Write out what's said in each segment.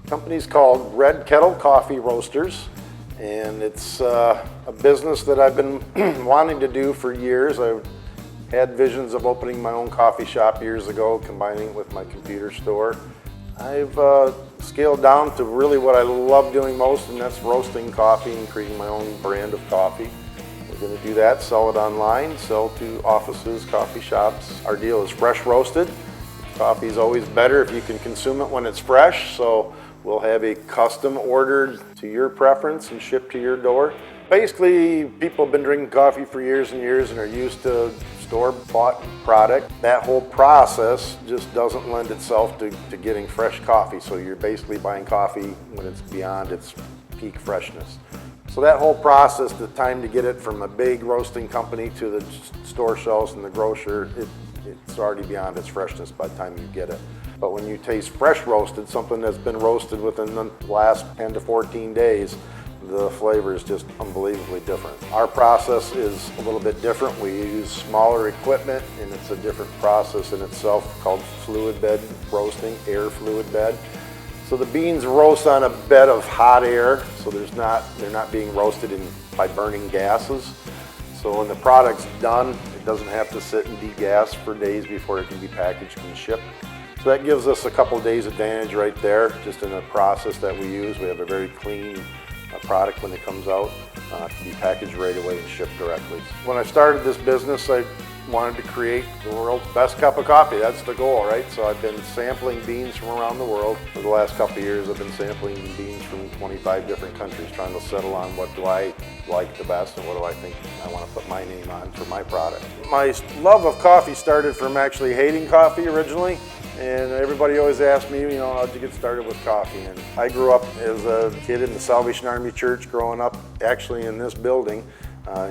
Company's called Kettle Coffee Roasters, and it's a business that I've been wanting to do for years. I've had visions of opening my own coffee shop years ago, combining it with my computer store. I've scaled down to really what I love doing most, and that's roasting coffee and creating my own brand of coffee. We're going to do that, sell it online, sell to offices, coffee shops. Our deal is fresh roasted. Coffee is always better if you can consume it when it's fresh, so we'll have a custom ordered to your preference and shipped to your door. Basically, people have been drinking coffee for years and years and are used to store-bought product. That whole process just doesn't lend itself to getting fresh coffee, so you're basically buying coffee when it's beyond its peak freshness. So that whole process, the time to get it from a big roasting company to the store shelves and the grocer, it's already beyond its freshness by the time you get it. But when you taste fresh roasted, something that's been roasted within the last 10 to 14 days, the flavor is just unbelievably different. Our process is a little bit different. We use smaller equipment, and it's a different process in itself called fluid bed roasting, air fluid bed. So the beans roast on a bed of hot air, so they're not being roasted by burning gases. So when the product's done, it doesn't have to sit and degas for days before it can be packaged and shipped. So that gives us a couple days advantage right there, just in the process that we use. We have a very clean product when it comes out. It can be packaged right away and shipped directly. When I started this business, I wanted to create the world's best cup of coffee. That's the goal, right? So I've been sampling beans from around the world. For the last couple of years, I've been sampling beans from 25 different countries, trying to settle on what do I like the best and what do I think I want to put my name on for my product. My love of coffee started from actually hating coffee originally. And everybody always asks me, how'd you get started with coffee? And I grew up as a kid in the Salvation Army Church, growing up actually in this building.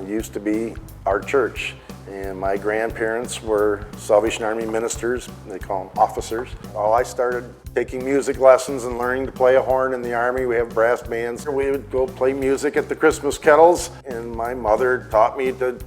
Used to be our church. And my grandparents were Salvation Army ministers. They call them officers. Well, I started taking music lessons and learning to play a horn in the Army. We have brass bands. We would go play music at the Christmas kettles. And my mother taught me to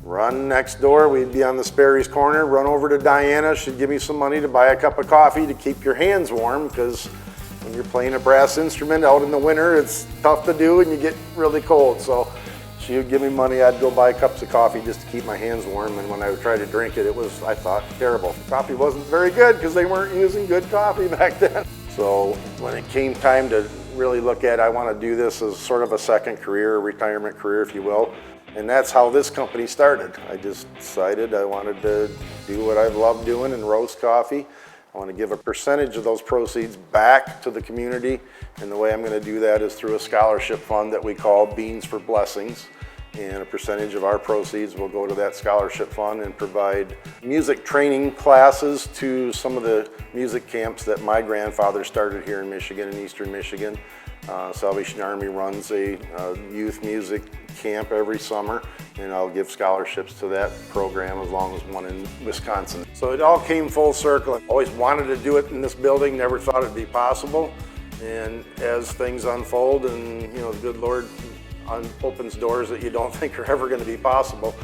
run next door. We'd be on the Sperry's corner, run over to Diana. She'd give me some money to buy a cup of coffee to keep your hands warm, because when you're playing a brass instrument out in the winter, it's tough to do and you get really cold. So she would give me money. I'd go buy cups of coffee just to keep my hands warm. And when I would try to drink it, it was, I thought, terrible. Coffee wasn't very good because they weren't using good coffee back then. So when it came time to really look at, I want to do this as sort of a second career, a retirement career, if you will. And that's how this company started. I just decided I wanted to do what I've loved doing and roast coffee. I want to give a percentage of those proceeds back to the community. And the way I'm going to do that is through a scholarship fund that we call Beans for Blessings. And a percentage of our proceeds will go to that scholarship fund and provide music training classes to some of the music camps that my grandfather started here in Michigan, in Eastern Michigan. Salvation Army runs a youth music camp every summer, and I'll give scholarships to that program as long as one in Wisconsin. So it all came full circle. I always wanted to do it in this building, never thought it'd be possible. And as things unfold and the good Lord opens doors that you don't think are ever going to be possible,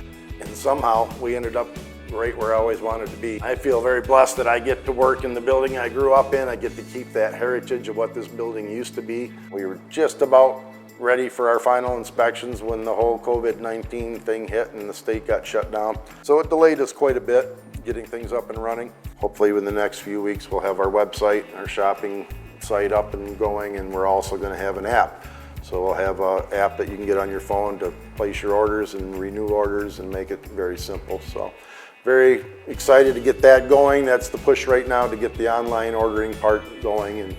and somehow we ended up right where I always wanted to be. I feel very blessed that I get to work in the building I grew up in. I get to keep that heritage of what this building used to be. We were just about ready for our final inspections when the whole COVID-19 thing hit and the state got shut down. So it delayed us quite a bit getting things up and running. Hopefully within the next few weeks we'll have our website, our shopping site up and going, and we're also going to have an app. So we'll have an app that you can get on your phone to place your orders and renew orders and make it very simple. So very excited to get that going. That's the push right now, to get the online ordering part going,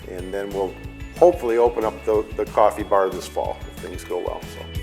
and then we'll hopefully open up the coffee bar this fall if things go well. So.